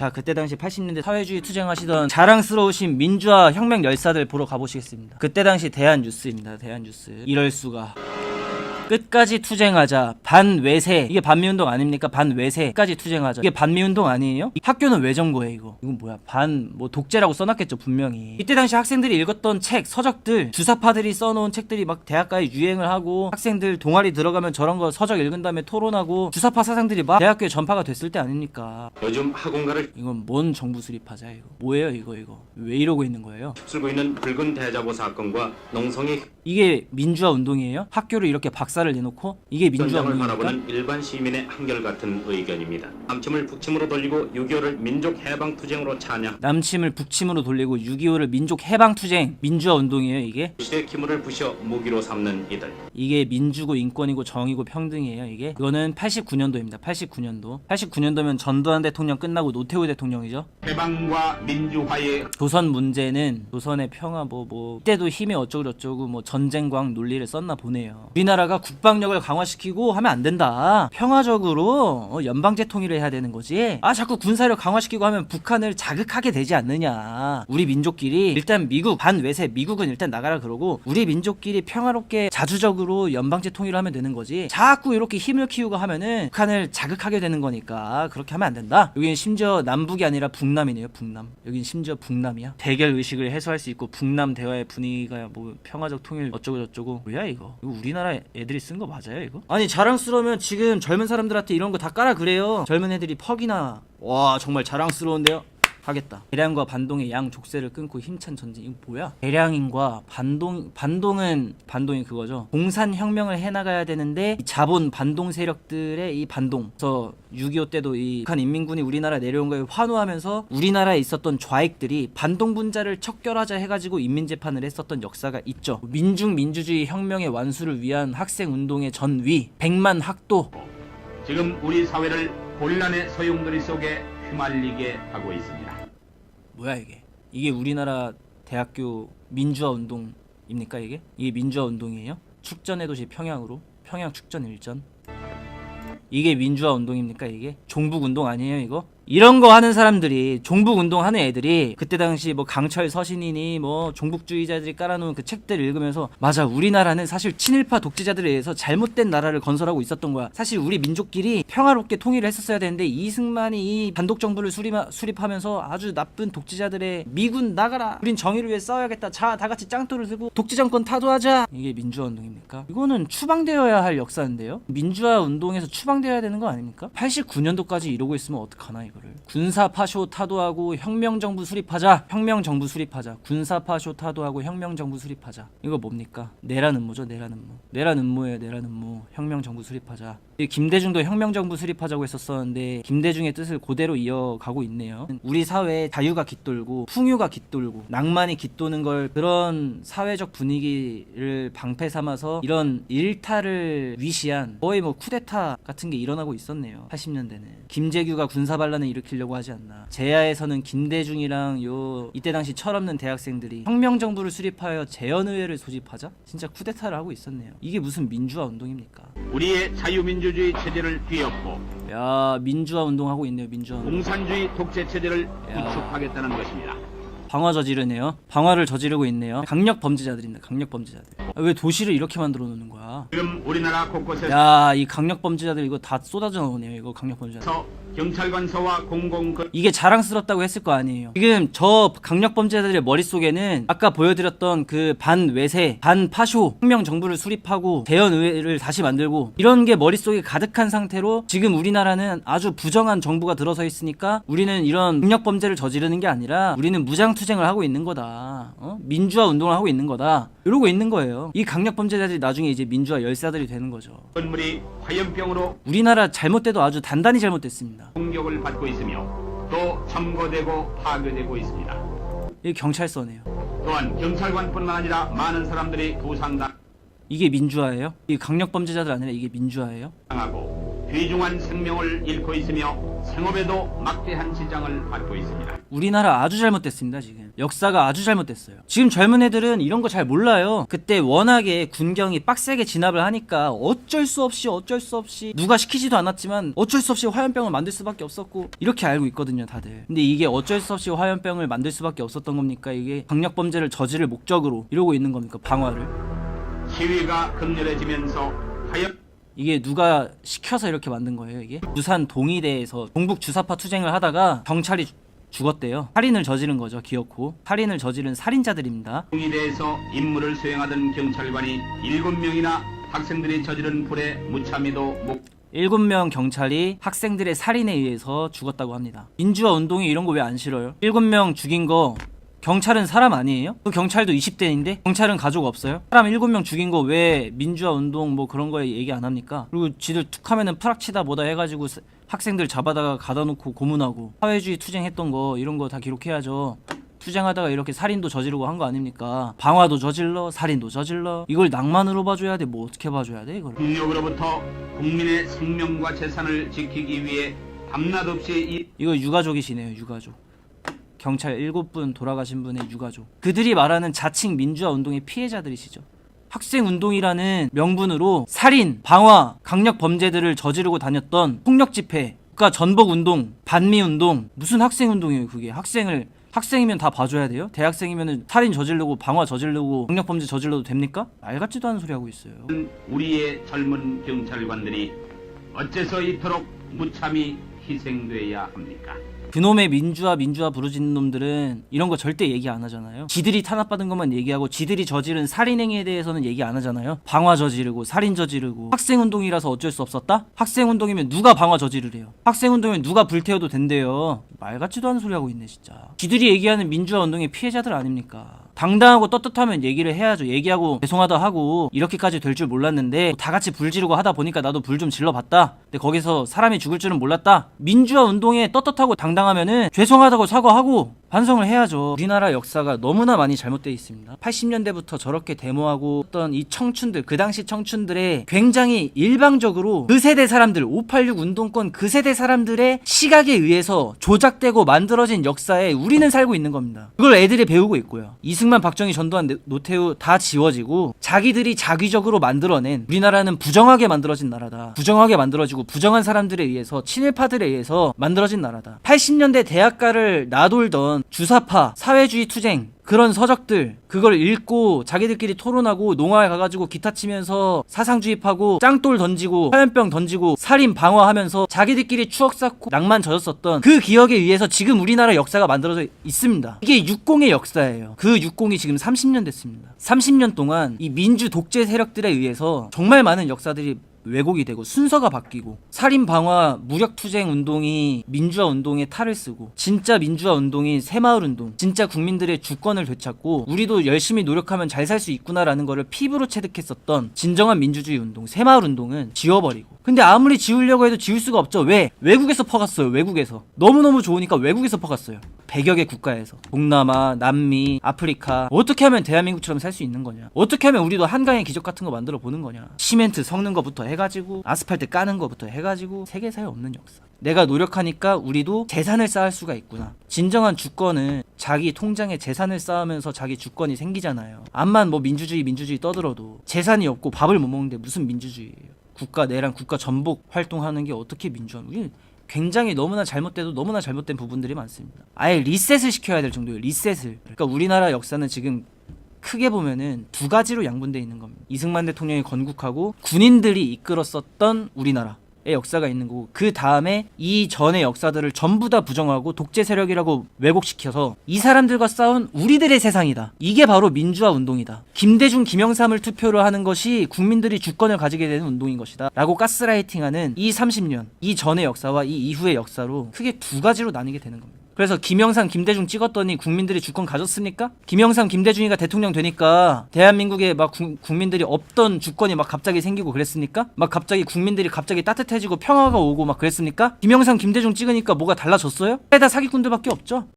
자, 그때 당시 80년대 사회주의 투쟁하시던 자랑스러우신 민주화 혁명 열사들 보러 가보시겠습니다. 그때 당시 대한뉴스입니다. 대한뉴스. 이럴 수가. 끝까지 투쟁하자. 반외세. 이게 반미운동 아닙니까? 반외세. 끝까지 투쟁하자. 이게 반미운동 아니에요? 학교는 왜 전 거예요, 이거? 이건 뭐야? 뭐 독재라고 써놨겠죠, 분명히. 이때 당시 학생들이 읽었던 책, 서적들, 주사파들이 써놓은 책들이 막 대학가에 유행을 하고, 학생들 동아리 들어가면 저런 거 서적 읽은 다음에 토론하고, 주사파 사상들이 막 대학교에 전파가 됐을 때 아닙니까? 요즘 학원가를 이건 뭔 정부 수립하자, 이거? 뭐예요, 이거? 왜 이러고 있는 거예요? 휩쓸고 있는 붉은 대자보 사건과 농성의 이게 민주화 운동이에요? 학교를 이렇게 박살을 내놓고? 이게 민주화 현장을 운동입니까? 바라보는 일반 시민의 한결같은 의견입니다. 남침을 북침으로 돌리고 6.25를 민족해방투쟁으로 찬양, 남침을 북침으로 돌리고 6.25를 민족해방투쟁, 민주화 운동이에요, 이게? 시대 기물을 부셔 무기로 삼는 이들. 이게 민주고 인권이고 정의고 평등이에요, 이게? 이거는 89년도입니다. 89년도. 89년도면 전두환 대통령 끝나고 노태우 대통령이죠. 해방과 민주화의 조선 문제는 조선의 평화 이때도 힘이 어쩌고저쩌고 뭐 전쟁광 논리를 썼나 보네요. 우리나라가 국방력을 강화시키고 하면 안 된다. 평화적으로 연방제 통일을 해야 되는 거지. 아, 자꾸 군사력 강화시키고 하면 북한을 자극하게 되지 않느냐. 우리 민족끼리 일단 미국 반외세 미국은 일단 나가라 그러고 우리 민족끼리 평화롭게 자주적으로 연방제 통일을 하면 되는 거지. 자꾸 이렇게 힘을 키우고 하면은 북한을 자극하게 되는 거니까 그렇게 하면 안 된다. 여기는 심지어 남북이 아니라 북남이네요. 북남. 여긴 심지어 북남이야. 대결 의식을 해소할 수 있고 북남 대화의 분위기가 뭐 평화적 통일 어쩌고저쩌고. 뭐야 이거 우리나라 애들이 쓴 거 맞아요 이거? 아니 자랑스러우면 지금 젊은 사람들한테 이런 거 다 깔아 그래요. 젊은 애들이 퍽이나. 와 정말 자랑스러운데요. 하겠다. 대량과 반동의 양 족쇄를 끊고 힘찬 전진. 이거 뭐야? 대량인과 반동이 그거죠. 공산혁명을 해나가야 되는데 이 자본 반동 세력들의 이 반동. 그래서 6.25 때도 이 북한 인민군이 우리나라 내려온 거에 환호하면서 우리나라에 있었던 좌익들이 반동 분자를 척결하자 해가지고 인민재판을 했었던 역사가 있죠. 민중민주주의 혁명의 완수를 위한 학생운동의 전위 100만 학도. 지금 우리 사회를 혼란의 소용돌이 속에 휘말리게 하고 있습니다. 뭐야 이게? 이게 우리나라 대학교 민주화 운동입니까 이게? 이게 민주화 운동이에요? 축전의 도시 평양으로? 평양 축전 일전? 이게 민주화 운동입니까 이게? 종북 운동 아니에요 이거? 이런 거 하는 사람들이 종북 운동 하는 애들이 그때 당시 뭐 강철 서신이니 뭐 종북주의자들이 깔아놓은 그 책들 읽으면서 맞아 우리나라는 사실 친일파 독재자들에 의해서 잘못된 나라를 건설하고 있었던 거야. 사실 우리 민족끼리 평화롭게 통일을 했었어야 되는데 이승만이 이 반독 정부를 수립하면서 아주 나쁜 독재자들의 미군 나가라. 우린 정의를 위해 싸워야겠다. 자 다같이 짱돌을 들고 독재 정권 타도하자. 이게 민주화 운동입니까? 이거는 추방되어야 할 역사인데요. 민주화 운동에서 추방되어야 되는 거 아닙니까? 89년도까지 이러고 있으면 어떡하나 이거. 군사 파쇼 타도하고 혁명 정부 수립하자. 혁명 정부 수립하자. 군사 파쇼 타도하고 혁명 정부 수립하자. 이거 뭡니까? 내란 음모죠. 내란 음모. 내란 음모예요. 내란 음모. 혁명 정부 수립하자. 김대중도 혁명 정부 수립하자고 했었었는데 김대중의 뜻을 그대로 이어가고 있네요. 우리 사회에 자유가 깃돌고 풍요가 깃돌고 낭만이 깃도는 걸 그런 사회적 분위기를 방패 삼아서 이런 일탈을 위시한 거의 뭐 쿠데타 같은 게 일어나고 있었네요. 80년대는 김재규가 군사 반란을 일으키려고 하지 않나. 제야에서는 김대중이랑 이때 당시 철없는 대학생들이 혁명 정부를 수립하여 재헌의회를 소집하자? 진짜 쿠데타를 하고 있었네요. 이게 무슨 민주화 운동입니까? 우리의 자유민주주의 체제를 뒤엎고 야 민주화 운동하고 있네요. 민주화 운동. 공산주의 독재 체제를 구축하겠다는 것입니다. 방화 저지르네요. 방화를 저지르고 있네요. 강력 범죄자들입니다. 강력 범죄자들. 왜 도시를 이렇게 만들어 놓는 거야? 지금 우리나라 곳곳에서 야 이 강력 범죄자들 이거 다 쏟아져 나오네요. 이거 강력 범죄자들. 경찰관서와 이게 자랑스럽다고 했을 거 아니에요. 지금 저 강력 범죄자들의 머릿속에는 아까 보여드렸던 그 반외세, 반파쇼 혁명 정부를 수립하고 대헌의회를 다시 만들고 이런 게 머릿속에 가득한 상태로 지금 우리나라는 아주 부정한 정부가 들어서 있으니까 우리는 이런 강력 범죄를 저지르는 게 아니라 우리는 무장투쟁을 하고 있는 거다. 민주화 운동을 하고 있는 거다. 이러고 있는 거예요. 이 강력 범죄자들이 나중에 이제 민주화 열사들이 되는 거죠. 건물이 화염병으로 우리나라 잘못돼도 아주 단단히 잘못됐습니다. 공격을 받고 있으며 또 점거되고 파괴되고 있습니다. 이게 경찰서네요. 또한 경찰관뿐만 아니라 많은 사람들이 부상당하고 이게 민주화예요? 이 강력 범죄자들 아니라 이게 민주화예요? 귀중한 생명을 잃고 있으며 생업에도 막대한 지장을 받고 있습니다. 우리나라 아주 잘못됐습니다. 지금 역사가 아주 잘못됐어요. 지금 젊은 애들은 이런 거 잘 몰라요. 그때 워낙에 군경이 빡세게 진압을 하니까 어쩔 수 없이 누가 시키지도 않았지만 어쩔 수 없이 화염병을 만들 수밖에 없었고 이렇게 알고 있거든요 다들. 근데 이게 어쩔 수 없이 화염병을 만들 수밖에 없었던 겁니까? 이게 강력범죄를 저지를 목적으로 이러고 있는 겁니까? 방화를. 시위가 극렬해지면서 화염 이게 누가 시켜서 이렇게 만든 거예요. 이게 부산 동의대에서 동북 주사파 투쟁을 하다가 경찰이 죽었대요. 살인을 저지른 거죠. 기어코 살인을 저지른 살인자들입니다. 동의대에서 임무를 수행하던 경찰관이 7명이나 학생들이 저지른 불에 무참히도 7명 경찰이 학생들의 살인에 의해서 죽었다고 합니다. 민주화 운동이 이런 거 왜 안 싫어요? 7명 죽인 거 경찰은 사람 아니에요? 그 경찰도 20대인데 경찰은 가족 없어요? 사람 7명 죽인 거 왜 민주화 운동 뭐 그런 거에 얘기 안 합니까? 그리고 지들 툭 하면은 프락치다 뭐다 해가지고 학생들 잡아다가 가다 놓고 고문하고 사회주의 투쟁했던 거 이런 거 다 기록해야죠. 투쟁하다가 이렇게 살인도 저지르고 한 거 아닙니까? 방화도 저질러 살인도 저질러 이걸 낭만으로 봐줘야 돼? 뭐 어떻게 봐줘야 돼 이걸? 폭력으로부터 국민의 생명과 재산을 지키기 위해 밤낮 없이 이거 유가족이시네요. 유가족. 경찰 7분 돌아가신 분의 유가족. 그들이 말하는 자칭 민주화 운동의 피해자들이시죠. 학생 운동이라는 명분으로 살인, 방화, 강력 범죄들을 저지르고 다녔던 폭력 집회, 국가 전복 운동, 반미 운동, 무슨 학생 운동이에요 그게? 학생이면 다 봐줘야 돼요? 대학생이면 살인 저지르고 방화 저지르고 강력 범죄 저질러도 됩니까? 말 같지도 않은 소리 하고 있어요. 우리의 젊은 경찰관들이 어째서 이토록 무참히 희생돼야 합니까? 그놈의 민주화 부르짖는 놈들은 이런 거 절대 얘기 안 하잖아요. 지들이 탄압받은 것만 얘기하고 지들이 저지른 살인행위에 대해서는 얘기 안 하잖아요. 방화 저지르고 살인 저지르고. 학생운동이라서 어쩔 수 없었다? 학생운동이면 누가 방화 저지르래요? 학생운동이면 누가 불태워도 된대요. 말 같지도 않은 소리 하고 있네 진짜. 지들이 얘기하는 민주화 운동의 피해자들 아닙니까? 당당하고 떳떳하면 얘기를 해야죠. 얘기하고 죄송하다 하고 이렇게까지 될 줄 몰랐는데 다 같이 불 지르고 하다 보니까 나도 불 좀 질러봤다. 근데 거기서 사람이 죽을 줄은 몰랐다. 민주화 운동에 떳떳하고 당당하면은 죄송하다고 사과하고 반성을 해야죠. 우리나라 역사가 너무나 많이 잘못되어 있습니다. 80년대부터 저렇게 데모하고 어떤 이 청춘들, 그 당시 청춘들의 굉장히 일방적으로 그 세대 사람들, 586 운동권 그 세대 사람들의 시각에 의해서 조작되고 만들어진 역사에 우리는 살고 있는 겁니다. 그걸 애들이 배우고 있고요. 이승만, 박정희, 전두환, 노태우 다 지워지고 자기들이 자기적으로 만들어낸 우리나라는 부정하게 만들어진 나라다. 부정하게 만들어지고 부정한 사람들에 의해서 친일파들에 의해서 만들어진 나라다. 80년대 대학가를 나돌던 주사파, 사회주의 투쟁 그런 서적들 그걸 읽고 자기들끼리 토론하고 농화에 가가지고 기타 치면서 사상주입하고 짱돌 던지고 화염병 던지고 살인 방화하면서 자기들끼리 추억 쌓고 낭만 젖었었던 그 기억에 의해서 지금 우리나라 역사가 만들어져 있습니다. 이게 60의 역사예요. 그 60이 지금 30년 됐습니다. 30년 동안 이 민주 독재 세력들에 의해서 정말 많은 역사들이 왜곡이 되고 순서가 바뀌고 살인 방화 무력투쟁 운동이 민주화 운동에 탈을 쓰고 진짜 민주화 운동이 새마을 운동 진짜 국민들의 주권을 되찾고 우리도 열심히 노력하면 잘 살 수 있구나라는 거를 피부로 체득했었던 진정한 민주주의 운동 새마을 운동은 지워버리고 근데 아무리 지우려고 해도 지울 수가 없죠. 왜? 외국에서 퍼갔어요. 외국에서 너무너무 좋으니까 외국에서 퍼갔어요. 100여 개 국가에서 동남아, 남미, 아프리카 어떻게 하면 대한민국처럼 살 수 있는 거냐 어떻게 하면 우리도 한강의 기적 같은 거 만들어 보는 거냐 시멘트 섞는 거부터 해가지고 아스팔트 까는 거부터 해가지고 세계사에 없는 역사. 내가 노력하니까 우리도 재산을 쌓을 수가 있구나. 진정한 주권은 자기 통장에 재산을 쌓으면서 자기 주권이 생기잖아요. 암만 뭐 민주주의 떠들어도 재산이 없고 밥을 못 먹는데 무슨 민주주의예요. 국가 내랑 국가 전복 활동하는 게 어떻게 민주화? 우리 굉장히 너무나 잘못돼도 너무나 잘못된 부분들이 많습니다. 아예 리셋을 시켜야 될 정도예요. 리셋을. 그러니까 우리나라 역사는 지금 크게 보면은 두 가지로 양분되어 있는 겁니다. 이승만 대통령이 건국하고 군인들이 이끌었었던 우리나라의 역사가 있는 거고 그 다음에 이 전의 역사들을 전부 다 부정하고 독재 세력이라고 왜곡시켜서 이 사람들과 싸운 우리들의 세상이다. 이게 바로 민주화 운동이다. 김대중, 김영삼을 투표로 하는 것이 국민들이 주권을 가지게 되는 운동인 것이다. 라고 가스라이팅하는 이 30년, 이 전의 역사와 이 이후의 역사로 크게 두 가지로 나뉘게 되는 겁니다. 그래서 김영삼, 김대중 찍었더니 국민들이 주권 가졌습니까? 김영삼, 김대중이가 대통령 되니까 대한민국에 막 국민들이 없던 주권이 막 갑자기 생기고 그랬습니까? 막 갑자기 국민들이 갑자기 따뜻해지고 평화가 오고 막 그랬습니까? 김영삼, 김대중 찍으니까 뭐가 달라졌어요? 다 사기꾼들밖에 없죠.